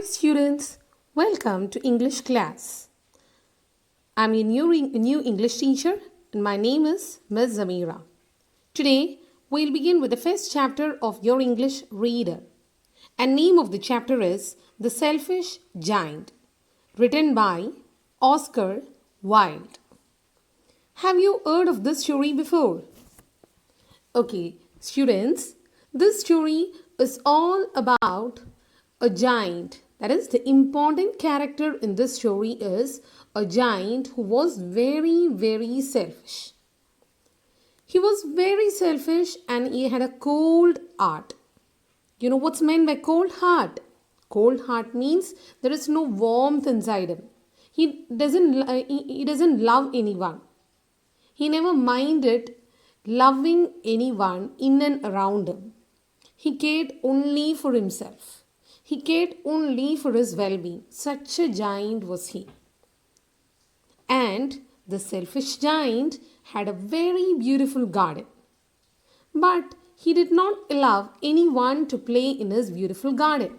students, welcome to English class. I'm your new English teacher and my name is Ms. Zamira. Today we'll begin with the first chapter of your English reader. And name of the chapter is The Selfish Giant, written by Oscar Wilde. Have you heard of this story before? Okay, students, this story is all about a giant. That is, the important character in this story is a giant who was very selfish. He was very selfish and he had a cold heart. You know what's meant by cold heart? Cold heart means there is no warmth inside him. He doesn't love anyone. He never minded loving anyone in and around him. He cared only for himself. He cared only for his well-being. Such a giant was he. And the selfish giant had a very beautiful garden. But he did not allow anyone to play in his beautiful garden.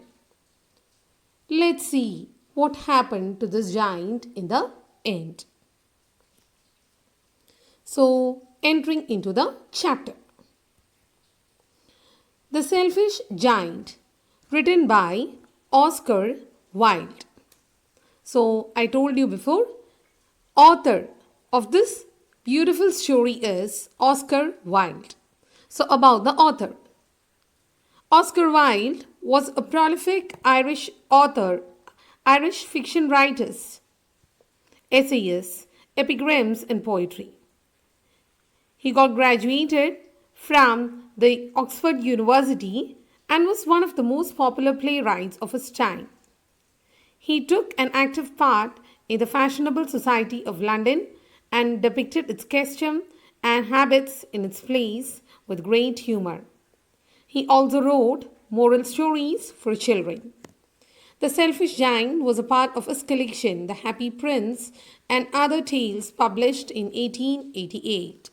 Let's see what happened to this giant in the end. So, entering into the chapter. The Selfish Giant, written by Oscar Wilde. So, I told you before, author of this beautiful story is Oscar Wilde. So, about the author. Oscar Wilde was a prolific Irish author, Irish fiction writers, essayists, epigrams and poetry. He got graduated from the Oxford University and was one of the most popular playwrights of his time. He took an active part in the fashionable society of London and depicted its custom and habits in its plays with great humor. He also wrote moral stories for children. The Selfish Giant was a part of his collection, The Happy Prince, and other tales published in 1888.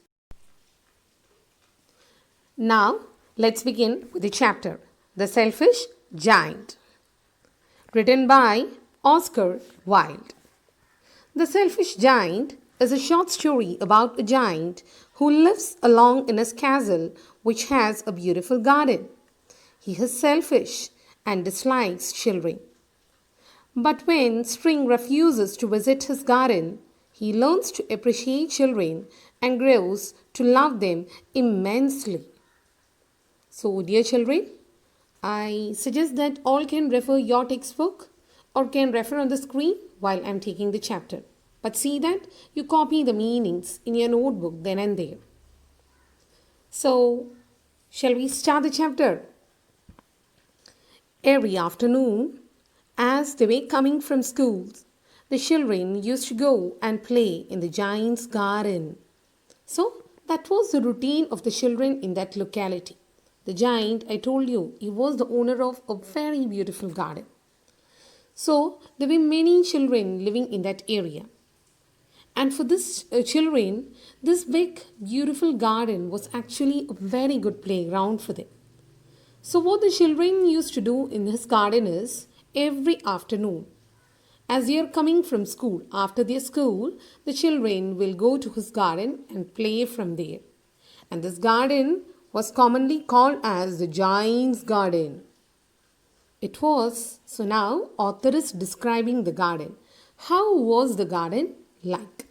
Now, let's begin with the chapter, The Selfish Giant, written by Oscar Wilde. The Selfish Giant is a short story about a giant who lives alone in his castle which has a beautiful garden. He is selfish and dislikes children. But when spring refuses to visit his garden, he learns to appreciate children and grows to love them immensely. So, dear children, I suggest that all can refer your textbook or can refer on the screen while I am taking the chapter. But see that you copy the meanings in your notebook then and there. So, shall we start the chapter? Every afternoon, as they were coming from school, the children used to go and play in the giant's garden. So, that was the routine of the children in that locality. The giant, I told you, he was the owner of a very beautiful garden. So, there were many children living in that area. And for this children, this big, beautiful garden was actually a very good playground for them. So, what the children used to do in this garden is, every afternoon, as they are coming from school, after their school, the children will go to his garden and play from there. And this garden was commonly called as the Giant's Garden. It was, so now author is describing the garden. How was the garden like?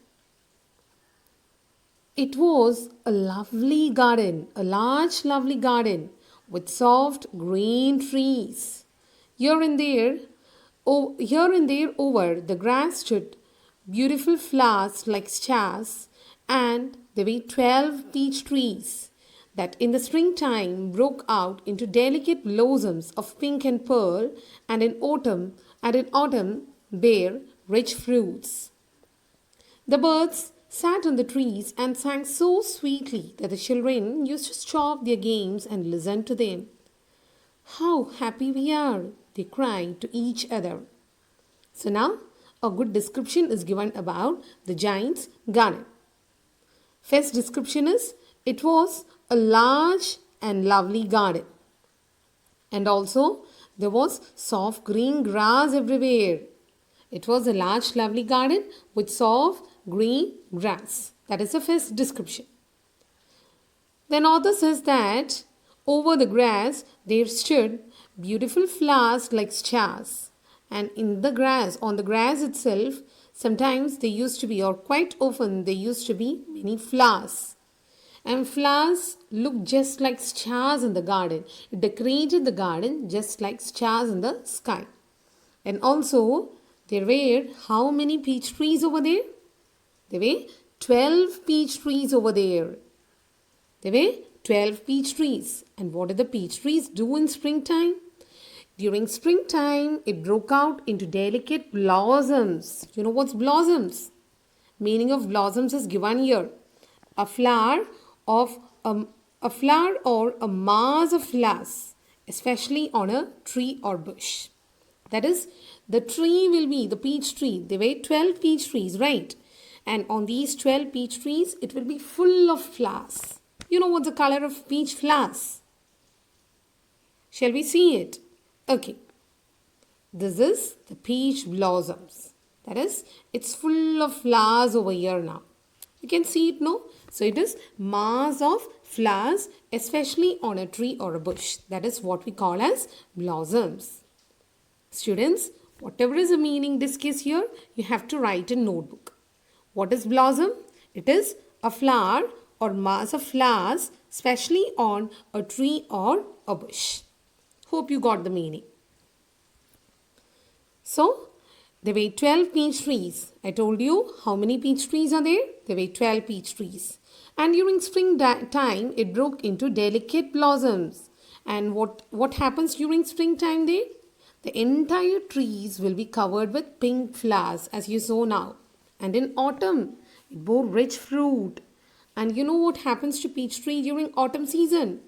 It was a lovely garden, a large lovely garden with soft green trees. Here and there over the grass stood beautiful flowers like stars, and there were 12 peach trees that in the springtime broke out into delicate blossoms of pink and pearl, and in autumn bear rich fruits. The birds sat on the trees and sang so sweetly that the children used to stop their games and listen to them. How happy we are, they cried to each other. So now a good description is given about the giant's garden. First description is, it was a large and lovely garden. And also There was soft green grass everywhere. It was a large, lovely garden with soft green grass. That is the first description. Then author says that over the grass there stood beautiful flowers like stars. And in the grass, on the grass itself, sometimes there used to be, or quite often, there used to be many flowers. And flowers looked just like stars in the garden. It decorated the garden just like stars in the sky. And also, there were how many peach trees over there? There were 12 peach trees over there. There were 12 peach trees. And what did the peach trees do in springtime? During springtime, it broke out into delicate blossoms. You know what's blossoms? Meaning of blossoms is given here. A flower or a mass of flowers, especially on a tree or bush. That is, the tree will be the peach tree. There were 12 peach trees, right? And on these 12 peach trees, it will be full of flowers. You know what's the color of peach flowers? Shall we see it? Okay. This is the peach blossoms. That is, it's full of flowers over here now. You can see it, no? So it is mass of flowers, especially on a tree or a bush. That is what we call as blossoms. Students, whatever is the meaning discussed here, you have to write in notebook. What is blossom? It is a flower or mass of flowers, especially on a tree or a bush. Hope you got the meaning. So, there were 12 peach trees. I told you how many peach trees are there? There were 12 peach trees. And during spring time, it broke into delicate blossoms. And what happens during springtime there? The entire trees will be covered with pink flowers, as you saw now. And in autumn, it bore rich fruit. And you know what happens to peach tree during autumn season?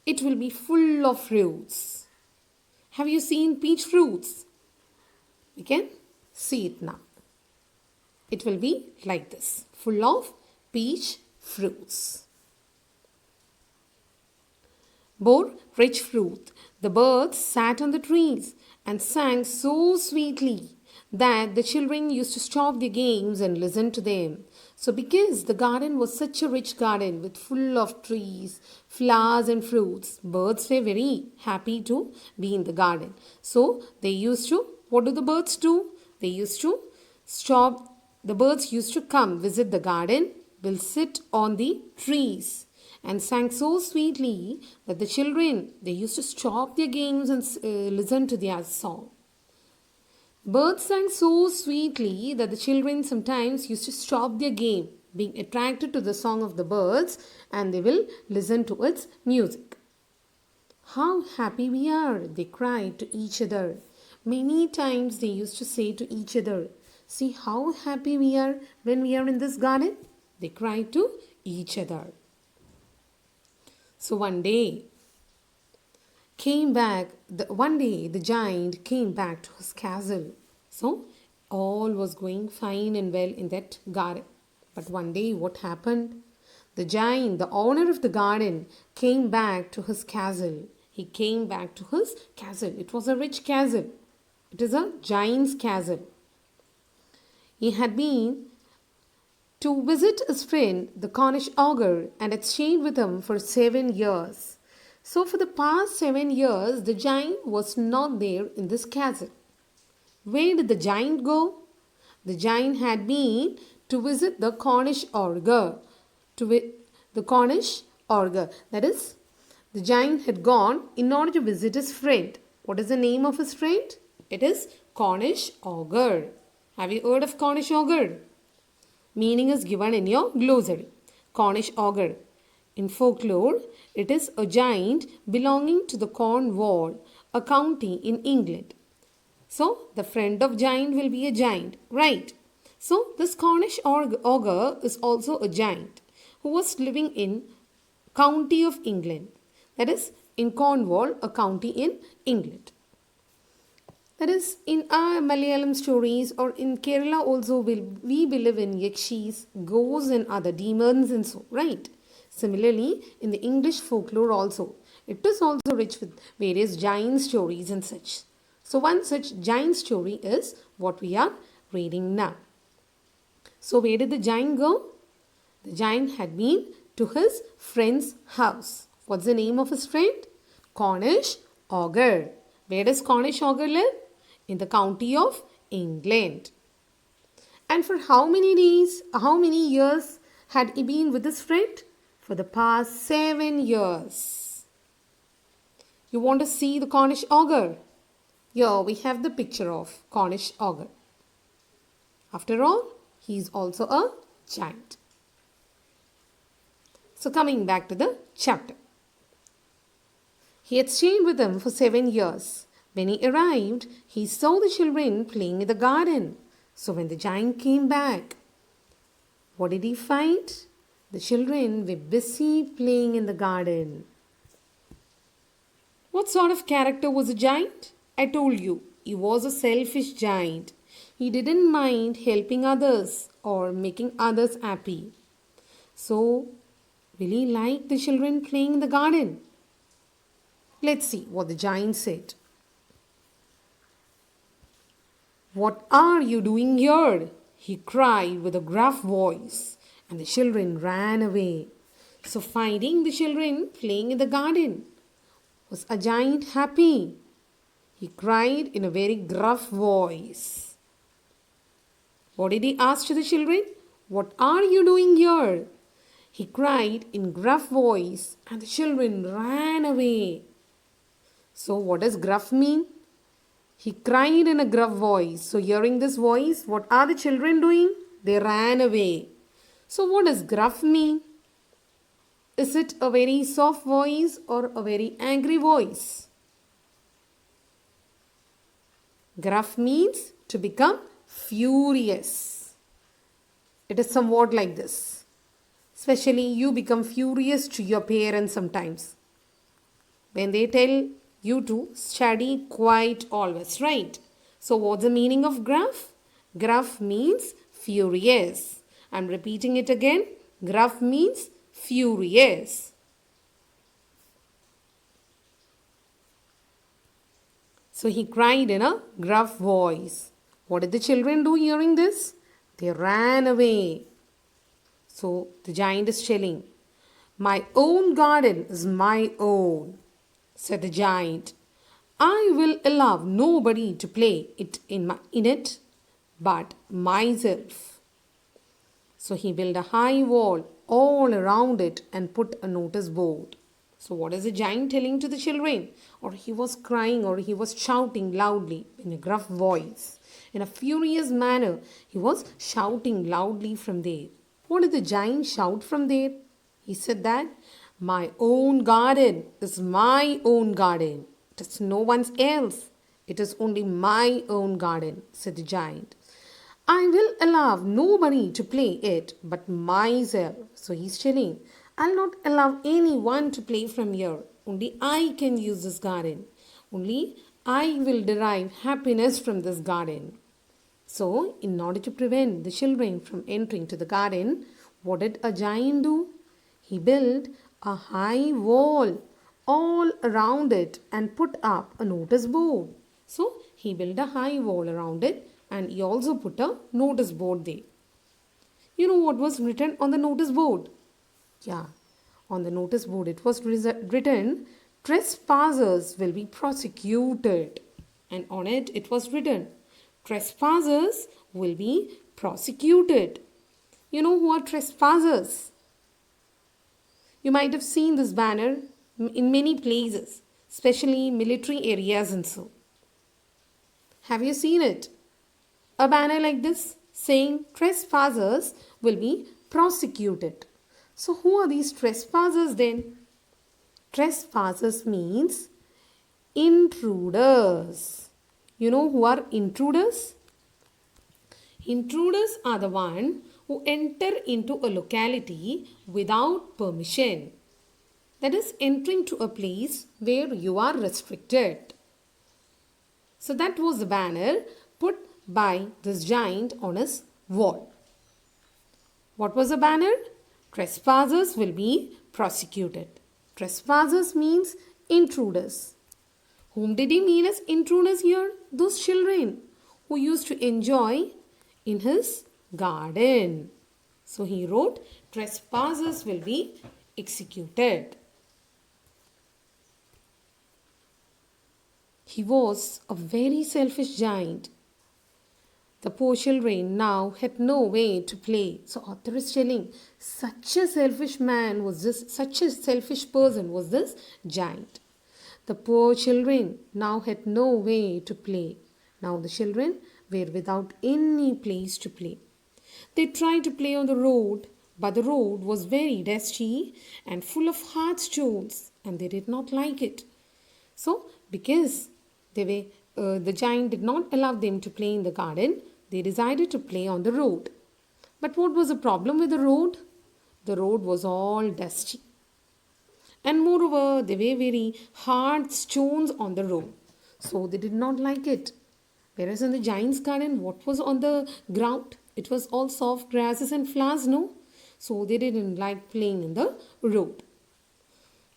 It will be full of fruits. Have you seen peach fruits? We can see it now. It will be like this, full of peach fruits. Bore rich fruit. The birds sat on the trees and sang so sweetly that the children used to stop their games and listen to them. So because the garden was such a rich garden with full of trees, flowers and fruits, birds were very happy to be in the garden. So they used to, what do the birds do? They used to stop, the birds used to come visit the garden, will sit on the trees and sang so sweetly that the children, they used to stop their games and listen to their song. Birds sang so sweetly that the children sometimes used to stop their game, being attracted to the song of the birds, and they will listen to its music. How happy we are, they cried to each other. Many times they used to say to each other, see how happy we are when we are in this garden. They cried to each other. So one day the giant came back to his castle. So all was going fine and well in that garden. But one day what happened? The giant, the owner of the garden, came back to his castle. He came back to his castle. It was a rich castle. It is a giant's castle. He had been to visit his friend, the Cornish Ogre, and had stayed with him for 7 years. So for the past 7 years, the giant was not there in this castle. Where did the giant go? The giant had been to visit the Cornish Ogre. The Cornish Ogre. That is, the giant had gone in order to visit his friend. What is the name of his friend? It is Cornish Ogre. Have you heard of Cornish Ogre? Meaning is given in your glossary. Cornish Ogre. In folklore, it is a giant belonging to the Cornwall, a county in England. So, the friend of giant will be a giant, right? So, this Cornish Ogre is also a giant who was living in county of England. That is, in Cornwall, a county in England. That is, in our Malayalam stories or in Kerala also, we believe in yakshis, ghosts and other demons and so, right? Similarly, in the English folklore also, it is also rich with various giant stories and such. So one such giant story is what we are reading now. So where did the giant go? The giant had been to his friend's house. What's the name of his friend? Cornish Ogre. Where does Cornish Ogre live? In the county of England. And for how many days, how many years had he been with his friend? For the past 7 years. You want to see the Cornish Ogre? Here we have the picture of Cornish Ogre. After all, he is also a giant. So coming back to the chapter. He had stayed with them for 7 years. When he arrived, he saw the children playing in the garden. So when the giant came back, what did he find? The children were busy playing in the garden. What sort of character was the giant? I told you, he was a selfish giant. He didn't mind helping others or making others happy. So, will he like the children playing in the garden? Let's see what the giant said. "What are you doing here?" he cried with a gruff voice, and the children ran away. So finding the children playing in the garden, was a giant happy? He cried in a very gruff voice. What did he ask to the children? "What are you doing here?" He cried in gruff voice, and the children ran away. So what does gruff mean? He cried in a gruff voice. So hearing this voice, what are the children doing? They ran away. So what does gruff mean? Is it a very soft voice or a very angry voice? Gruff means to become furious. It is somewhat like this. Especially you become furious to your parents sometimes. When they tell you to study quiet always, right? So what's the meaning of gruff? Gruff means furious. I'm repeating it again. Gruff means furious. So he cried in a gruff voice. What did the children do hearing this? They ran away. So the giant is telling, "My own garden is my own," said the giant. "I will allow nobody to play in it but myself." So he built a high wall all around it and put a notice board. So what is the giant telling to the children? Or he was crying or he was shouting loudly in a gruff voice. In a furious manner, he was shouting loudly from there. What did the giant shout from there? He said that, "My own garden is my own garden. It is no one's else. It is only my own garden," said the giant. "I will allow nobody to play it but myself." So he's telling, "I'll not allow anyone to play from here. Only I can use this garden. Only I will derive happiness from this garden." So, in order to prevent the children from entering to the garden, what did a giant do? He built a high wall all around it and put up a notice board. So, he built a high wall around it and he also put a notice board there. You know what was written on the notice board? Yeah, on the notice board it was written, "Trespassers will be prosecuted." And on it was written, "Trespassers will be prosecuted." You know who are trespassers? You might have seen this banner in many places, especially military areas and so. Have you seen it? A banner like this saying trespassers will be prosecuted. So who are these trespassers then? Trespassers means intruders. You know who are intruders? Intruders are the one who enter into a locality without permission. That is entering to a place where you are restricted. So that was the banner put by this giant on his wall. What was the banner? Trespassers will be prosecuted. Trespassers means intruders. Whom did he mean as intruders here? those children who used to enjoy in his garden. So he wrote, trespassers will be executed. He was a very selfish giant. The poor children now had no way to play. So author is telling, such a selfish person was this giant. The poor children now had no way to play. Now the children were without any place to play. They tried to play on the road, but the road was very dusty and full of hard stones, and they did not like it. So, because the giant did not allow them to play in the garden, they decided to play on the road. But what was the problem with the road? The road was all dusty. And moreover, there were very hard stones on the road. So they did not like it. Whereas in the giant's garden, what was on the ground? It was all soft grasses and flowers, no? So they didn't like playing in the road.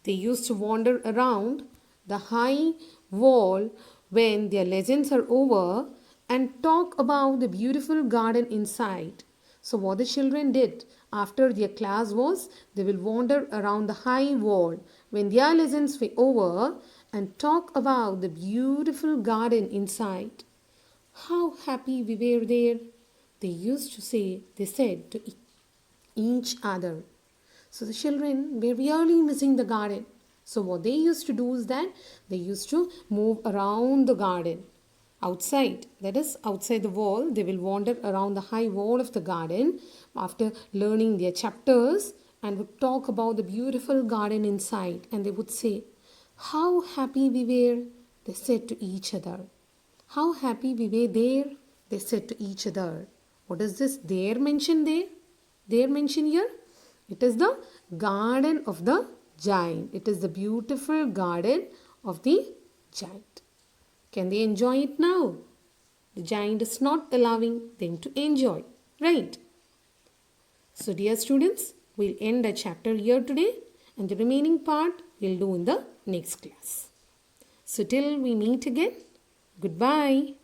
They used to wander around the high wall when their lessons are over and talk about the beautiful garden inside. So what the children did after their class was, they will wander around the high wall when their lessons were over and talk about the beautiful garden inside. How happy we were there, they said to each other. So the children were really missing the garden. So what they used to do is that they used to move around the garden outside. That is, outside the wall, they will wander around the high wall of the garden after learning their chapters and would talk about the beautiful garden inside. And they would say, how happy we were, they said to each other. How happy we were there, they said to each other. What is this there mentioned there? There mentioned here? It is the garden of the giant. It is the beautiful garden of the giant. Can they enjoy it now? The giant is not allowing them to enjoy, right? So dear students, we'll end the chapter here today and the remaining part we'll do in the next class. So till we meet again, goodbye.